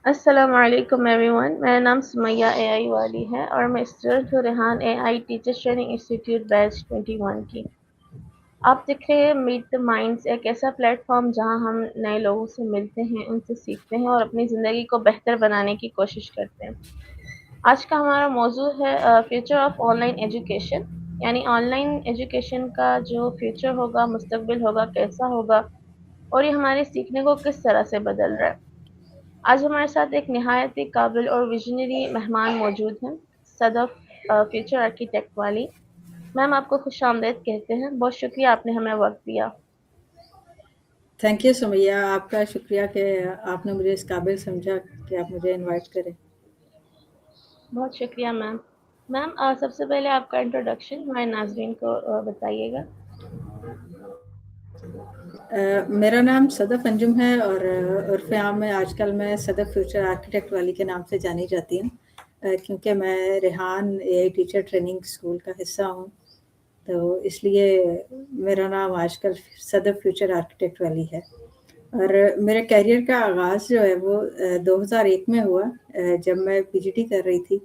السلام علیکم every one, میرا نام سمیہ اے آئی والی ہے اور میں اسٹوڈنٹ ہوں ریحان اے آئی ٹیچر ٹریننگ انسٹیٹیوٹ بیچ 21 کی۔ آپ دیکھ رہے ہیں میٹ دا مائنڈس، ایک ایسا پلیٹ فارم جہاں ہم نئے لوگوں سے ملتے ہیں، ان سے سیکھتے ہیں اور اپنی زندگی کو بہتر بنانے کی کوشش کرتے ہیں۔ آج کا ہمارا موضوع ہے future of on line education, یعنی آن لائن ایجوکیشن کا جو فیوچر ہوگا، مستقبل ہوگا، کیسا ہوگا اور یہ ہمارے سیکھنے کو کس طرح سے بدل رہا ہے۔ آج ہمارے ساتھ ایک نہایت ہی قابل اور ویژنری مہمان موجود ہیں، صدف فیوچر آرکیٹیکٹ والی میم۔ آپ کو خوش آمدید کہتے ہیں، بہت شکریہ آپ نے ہمیں وقت دیا۔ تھینک یو سمیہ، آپ کا شکریہ کہ آپ نے مجھے اس قابل سمجھا کہ آپ مجھے انوائٹ کریں۔ بہت شکریہ میم۔ میم سب سے پہلے آپ کا انٹروڈکشن ہمارے ناظرین کو بتائیے گا۔ میرا نام صدف انجم ہے اور عرف عام میں آج کل میں صدف فیوچر آرکیٹیکٹ والی کے نام سے جانی جاتی ہوں، کیونکہ میں ریحان اے آئی ٹیچر ٹریننگ اسکول کا حصہ ہوں، تو اس لیے میرا نام آج کل صدف فیوچر آرکیٹیکٹ والی ہے۔ اور میرے کیریئر کا آغاز جو ہے وہ 2001 میں ہوا، جب میں پی جی ٹی کر رہی تھی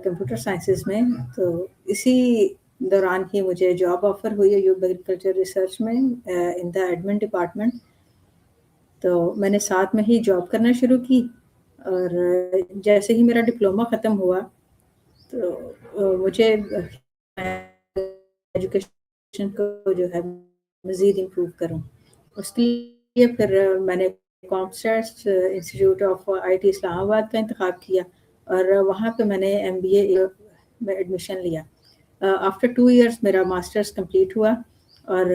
کمپیوٹر سائنسز میں۔ تو اسی دوران ہی مجھے جاب آفر ہوئی ہے یوب ایگریکلچر ریسرچ میں ان دا ایڈمن ڈپارٹمنٹ۔ تو میں نے ساتھ میں ہی جاب کرنا شروع کی، اور جیسے ہی میرا ڈپلومہ ختم ہوا تو مجھے ایجوکیشن کو جو ہے مزید امپروو کروں، اس کے لیے پھر میں نے کامسٹس انسٹیٹیوٹ آف آئی ٹی اسلام آباد کا انتخاب کیا، اور وہاں پہ میں نے ایم بی اے میں ایڈمیشن لیا۔ آفٹر 2 ایئرس میرا ماسٹرس کمپلیٹ ہوا، اور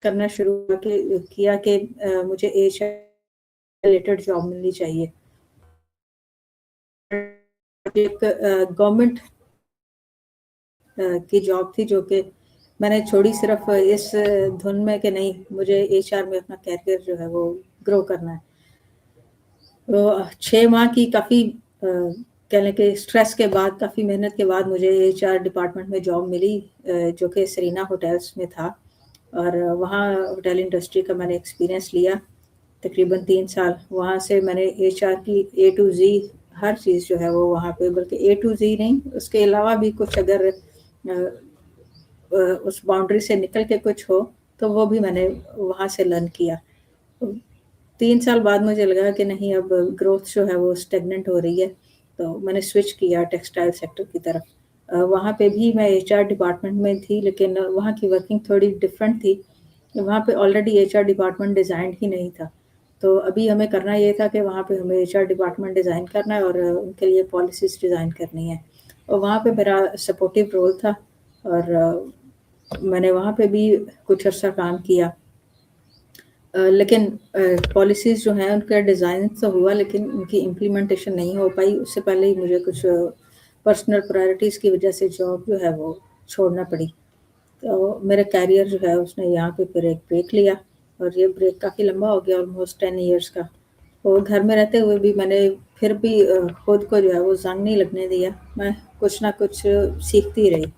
کرنا شروع کیا کہ مجھے ایچ ریلیٹڈ جاب ملنی چاہیے۔ ایک گورنمنٹ کی جاب تھی جو کہ میں نے چھوڑی صرف اس دھن میں کہ نہیں، مجھے ایچ آر میں اپنا کیریئر جو ہے وہ گرو کرنا ہے۔ تو 6 ماہ کی کافی کہہ لیں کہ اسٹریس کے بعد، کافی محنت کے بعد مجھے ایچ آر ڈپارٹمنٹ میں جاب ملی، جو کہ سرینا ہوٹلس میں تھا، اور وہاں ہوٹل انڈسٹری کا میں نے ایکسپیرینس لیا تقریباً 3 سال۔ وہاں سے میں نے ایچ آر کی اے ٹو زی ہر چیز جو ہے وہ وہاں پہ، بلکہ اے ٹو زی نہیں، اس کے علاوہ بھی کچھ اگر اس باؤنڈری سے نکل کے کچھ ہو تو وہ بھی میں نے وہاں سے لرن کیا۔ 3 سال بعد مجھے لگا کہ نہیں، اب گروتھ جو ہے وہ اسٹیگننٹ ہو رہی ہے، تو میں نے سوئچ کیا ٹیکسٹائل سیکٹر کی طرف۔ وہاں پہ بھی میں ایچ آر ڈپارٹمنٹ میں تھی، لیکن وہاں کی ورکنگ تھوڑی ڈفرینٹ تھی۔ وہاں پہ already H R department designed ہی نہیں تھا، تو ابھی ہمیں کرنا یہ تھا کہ وہاں پہ ہمیں ایچ آر ڈپارٹمنٹ ڈیزائن کرنا ہے اور ان کے لیے پالیسیز ڈیزائن کرنی ہے، اور وہاں پہ میرا سپورٹیو رول تھا، اور میں نے وہاں پہ بھی کچھ عرصہ کام کیا۔ لیکن پالیسیز جو ہیں ان کا ڈیزائن تو ہوا، لیکن ان کی امپلیمنٹیشن نہیں ہو پائی۔ اس سے پہلے ہی مجھے کچھ پرسنل پرائرٹیز کی وجہ سے جاب جو ہے وہ چھوڑنا پڑی، تو میرا کیریئر جو ہے اس نے یہاں پہ پھر ایک بریک لیا، اور یہ بریک کافی لمبا ہو گیا، آلموسٹ 10 ایئرس کا۔ اور گھر میں رہتے ہوئے بھی میں نے پھر بھی خود کو جو ہے وہ زنگ نہیں لگنے دیا، میں کچھ نہ کچھ سیکھتی رہی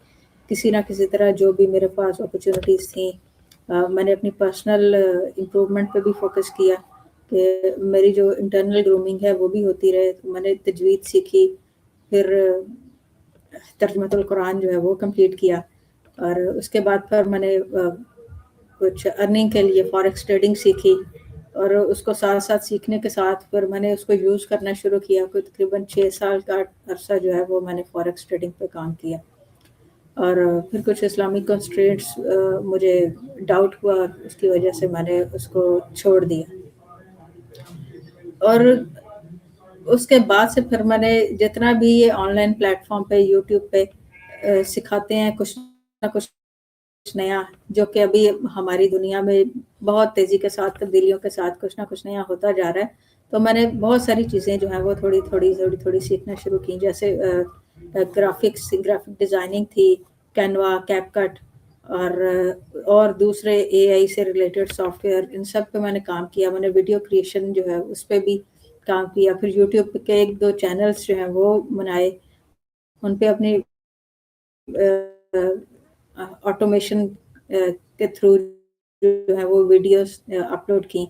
کسی نہ کسی طرح۔ جو بھی میرے پاس اپرچونیٹیز تھیں، میں نے اپنی پرسنل امپرومنٹ پہ بھی فوکس کیا کہ میری جو انٹرنل گرومنگ ہے وہ بھی ہوتی رہے۔ میں نے تجوید سیکھی، پھر ترجمۃ القرآن جو ہے وہ کمپلیٹ کیا، اور اس کے بعد پھر میں نے کچھ ارننگ کے لیے فاریکس ٹریڈنگ سیکھی، اور اس کو ساتھ ساتھ سیکھنے کے ساتھ پھر میں نے اس کو یوز کرنا شروع کیا۔ کوئی تقریباً 6 سال کا عرصہ جو ہے وہ میں نے فاریکس ٹریڈنگ پہ کام کیا، اور پھر کچھ اسلامک کنسٹرینٹس مجھے ڈاؤٹ ہوا، اس کی وجہ سے میں نے اس کو چھوڑ دیا۔ اور اس کے بعد سے پھر میں نے جتنا بھی یہ آن لائن پلیٹ فارم پہ یوٹیوب پہ سکھاتے ہیں کچھ نہ کچھ نیا، جو کہ ابھی ہماری دنیا میں بہت تیزی کے ساتھ، تبدیلیوں کے ساتھ کچھ نہ کچھ نیا ہوتا جا رہا ہے، تو میں نے بہت ساری چیزیں جو ہیں وہ تھوڑی تھوڑی سیکھنا شروع کی، جیسے گرافک ڈیزائننگ تھی، کینوا، کیپ کٹ، اور دوسرے اے آئی سے ریلیٹڈ سافٹ ویئر، ان سب پہ میں نے کام کیا۔ میں نے ویڈیو کریشن جو ہے اس پہ بھی کام کیا، پھر یوٹیوب کے 1-2 چینلز جو ہیں وہ بنائے، ان پہ اپنی آٹومیشن کے تھرو جو ہے وہ ویڈیوز اپلوڈ کی۔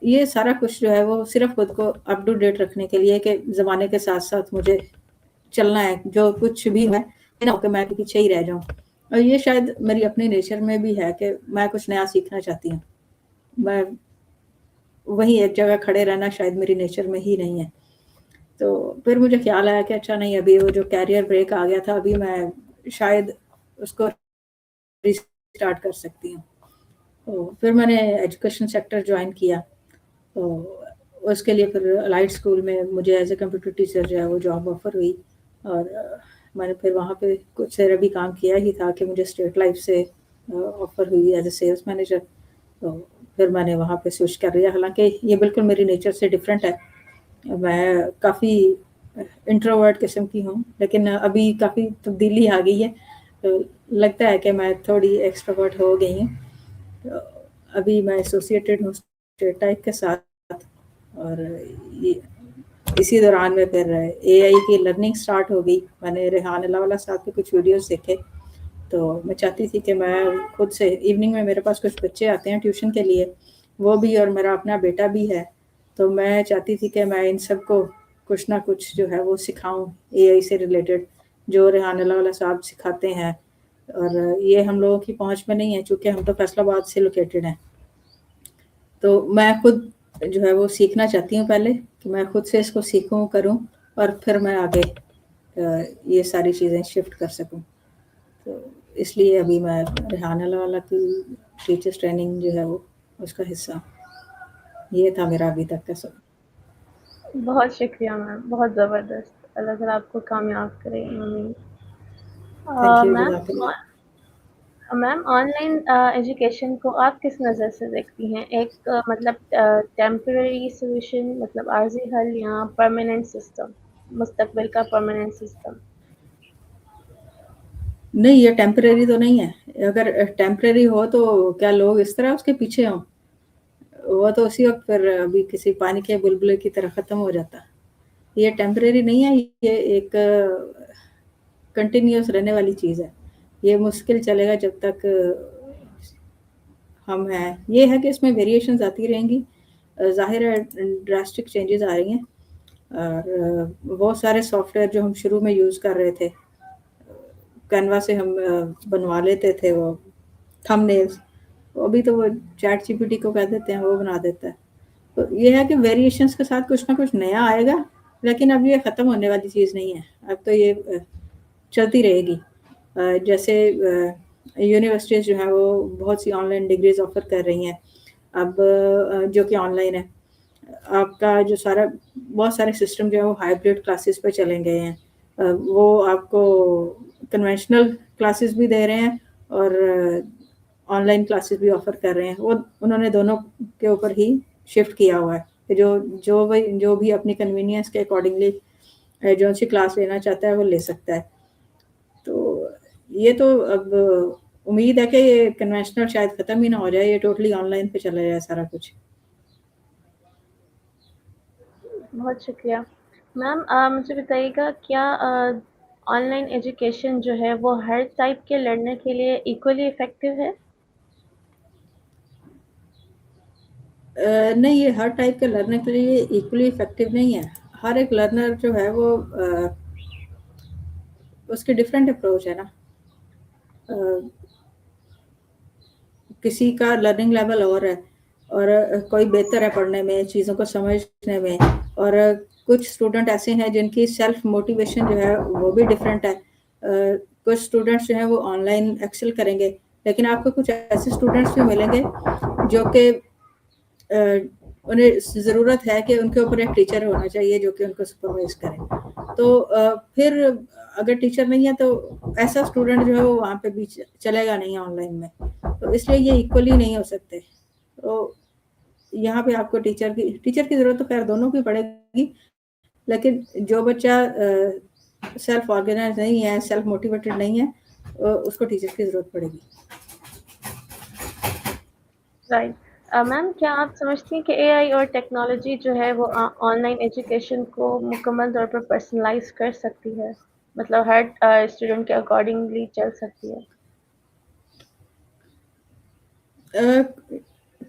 یہ سارا کچھ جو ہے وہ صرف خود کو اپ ٹو ڈیٹ رکھنے کے لیے کہ زمانے کے ساتھ ساتھ مجھے چلنا ہے، جو کچھ بھی ہے نہ ہو کہ میں پیچھے ہی رہ جاؤں. اور یہ شاید میری اپنی نیچر میں بھی ہے کہ میں کچھ نیا سیکھنا چاہتی ہوں. میں وہی ایک جگہ کھڑے رہنا شاید میری نیچر میں ہی نہیں ہے. تو پھر مجھے خیال آیا کہ اچھا نہیں، ابھی وہ جو کیریئر بریک آ گیا تھا، ابھی میں شاید اس کو ریسٹارٹ کر سکتی ہوں. تو پھر میں نے ایجوکیشن سیکٹر جوائن کیا. تو اس کے لیے پھر الائٹ اسکول میں مجھے ایز اے کمپیوٹر ٹیچر جو ہے وہ جاب آفر ہوئی. اور میں نے پھر وہاں پہ کچھ دیر ابھی کام کیا ہی تھا کہ مجھے اسٹیٹ لائف سے آفر ہوئی ایز اے سیلس مینیجر. تو پھر میں نے وہاں پہ سوئچ کر لیا، حالانکہ یہ بالکل میری نیچر سے ڈفرینٹ ہے. میں کافی انٹروورٹ قسم کی ہوں، لیکن ابھی کافی تبدیلی آ گئی ہے. تو لگتا ہے کہ میں تھوڑی ایکسٹروورٹ ہو گئی ہوں. تو ابھی میں ایسوسیٹیڈ ہوں اسٹیٹ ٹائپ کے ساتھ. اور اسی دوران میں پھر اے آئی کی لرننگ سٹارٹ ہو گئی. میں نے ریحان اللہ والا صاحب کے کچھ ویڈیوز دیکھے. تو میں چاہتی تھی کہ میں خود سے ایوننگ میں میرے پاس کچھ بچے آتے ہیں ٹیوشن کے لیے، وہ بھی اور میرا اپنا بیٹا بھی ہے. تو میں چاہتی تھی کہ میں ان سب کو کچھ نہ کچھ جو ہے وہ سکھاؤں اے آئی سے ریلیٹڈ، جو ریحان اللہ والا صاحب سکھاتے ہیں. اور یہ ہم لوگوں کی پہنچ میں نہیں ہے چونکہ ہم تو فیصل آباد سے لوکیٹڈ ہیں. تو میں خود جو ہے وہ سیکھنا چاہتی ہوں پہلے، کہ میں خود سے اس کو سیکھوں کروں، اور پھر میں آگے یہ ساری چیزیں شفٹ کر سکوں. تو اس لیے ابھی میں ریحان اللہ والا کی ٹیچرس ٹریننگ جو ہے وہ اس کا حصہ. یہ تھا میرا ابھی تک کا سب. بہت شکریہ میم، بہت زبردست. اللہ تعالیٰ آپ کو کامیاب کرے. آمین. Thank you. میم جزاک اللہ. میم آن لائن ایجوکیشن کو آپ کس نظر سے دیکھتی ہیں؟ ایک مطلب ٹیمپرری سولوشن، مطلب عارضی حل، یا پرماننٹ سسٹم، مستقبل کا پرماننٹ سسٹم؟ نہیں، یہ ٹیمپریری تو نہیں ہے. اگر ٹیمپریری ہو تو کیا لوگ اس طرح اس کے پیچھے ہوں؟ وہ تو اسی وقت پھر ابھی کسی پانی کے بلبلے کی طرح ختم ہو جاتا. یہ ٹیمپریری نہیں ہے، یہ ایک کنٹینیوس رہنے والی چیز ہے. یہ مشکل چلے گا جب تک ہم ہیں. یہ ہے کہ اس میں ویریشنز آتی رہیں گی. ظاہر ہے ڈراسٹک چینجز آ رہی ہیں. اور بہت سارے سافٹ ویئر جو ہم شروع میں یوز کر رہے تھے، کینوا سے ہم بنوا لیتے تھے وہ تھم نیلز، ابھی تو وہ چیٹ جی پی ٹی کو کہہ دیتے ہیں، وہ بنا دیتا ہے. تو یہ ہے کہ ویریشنز کے ساتھ کچھ نہ کچھ نیا آئے گا، لیکن اب یہ ختم ہونے والی چیز نہیں ہے. اب تو یہ چلتی رہے گی. جیسے یونیورسٹیز جو ہیں وہ بہت سی آن لائن ڈگریز آفر کر رہی ہیں اب، جو کہ آن لائن ہے. آپ کا جو بہت سارے سسٹم جو ہے وہ ہائبرڈ کلاسز پہ چلیں گئے ہیں. وہ آپ کو کنونشنل کلاسز بھی دے رہے ہیں اور آن لائن کلاسز بھی آفر کر رہے ہیں. وہ انہوں نے دونوں کے اوپر ہی شفٹ کیا ہوا ہے کہ جو بھی اپنی کنوینئنس کے اکارڈنگلی جو سی کلاس لینا چاہتا ہے وہ لے سکتا ہے. تو یہ تو اب امید ہے کہ یہ کنونشنل شاید ختم ہی نہ ہو جائے، یہ ٹوٹلی آن لائن پہ چلا جائے سارا کچھ. بہت شکریہ. میم مجھے بتائیے گا، کیا آن لائن ایجوکیشن جو ہے وہ ہر ٹائپ کے لرنر کے لیے ایکولی افیکٹو ہے؟ نہیں، یہ ہر ٹائپ کے لرنر کے لیے ایکولی افیکٹو نہیں ہے. ہر ایک لرنر جو ہے وہ اس کی ڈفرینٹ اپروچ ہے نا. کسی کا لرننگ لیول اور ہے، اور کوئی بہتر ہے پڑھنے میں، چیزوں کو سمجھنے میں. اور کچھ اسٹوڈنٹ ایسے ہیں جن کی سیلف موٹیویشن جو ہے وہ بھی ڈفرینٹ ہے. کچھ اسٹوڈنٹس جو ہیں وہ آن لائن ایکسل کریں گے، لیکن آپ کو کچھ ایسے اسٹوڈنٹس بھی ملیں گے جو کہ انہیں ضرورت ہے کہ ان کے اوپر ایک ٹیچر ہونا چاہیے جو کہ ان کو سپروائز کرے. تو پھر اگر ٹیچر نہیں ہے تو ایسا اسٹوڈنٹ جو ہے وہ وہاں پہ بھی چلے گا نہیں آن لائن میں. تو اس لیے یہ ایکولی نہیں ہو سکتے. تو یہاں پہ آپ کو ٹیچر کی ضرورت تو خیر دونوں کی پڑے گی، لیکن جو بچہ سیلف آرگنائز نہیں ہے، سیلف موٹیویٹڈ نہیں ہے، اس کو ٹیچر کی ضرورت پڑے گی. رائٹ. میم کیا آپ سمجھتی ہیں کہ اے آئی اور ٹیکنالوجی جو ہے وہ آن لائن ایجوکیشن کو مکمل طور پر پرسنلائز کر سکتی ہے، مطلب ہر اسٹوڈنٹ کے اکارڈنگلی چل سکتی ہے؟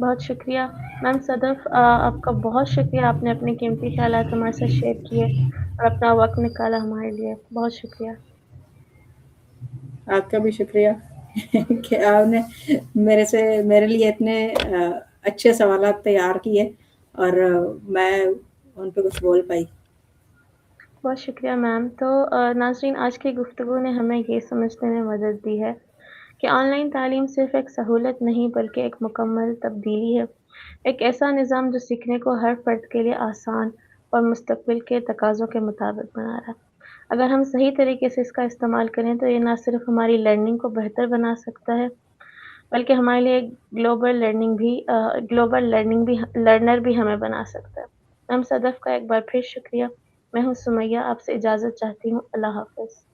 بہت شکریہ میم صدف، آپ کا بہت شکریہ، آپ نے اپنے قیمتی خیالات ہمارے ساتھ شیئر کیے اور اپنا وقت نکالا ہمارے لیے، بہت شکریہ۔ آپ کا بھی شکریہ کہ آپ نے میرے لیے اتنے اچھے سوالات تیار کیے اور میں ان پہ کچھ بول پائی۔ بہت شکریہ میم۔ تو ناظرین، آج کی گفتگو نے ہمیں یہ سمجھنے میں مدد دی ہے کہ آن لائن تعلیم صرف ایک سہولت نہیں بلکہ ایک مکمل تبدیلی ہے، ایک ایسا نظام جو سیکھنے کو ہر فرد کے لیے آسان اور مستقبل کے تقاضوں کے مطابق بنا رہا ہے۔ اگر ہم صحیح طریقے سے اس کا استعمال کریں تو یہ نہ صرف ہماری لرننگ کو بہتر بنا سکتا ہے بلکہ ہمارے لیے گلوبل لرنر بھی ہمیں بنا سکتا ہے۔ میم صدف کا ایک بار پھر شکریہ۔ میں ہوں سمیہ، آپ سے اجازت چاہتی ہوں۔ اللہ حافظ۔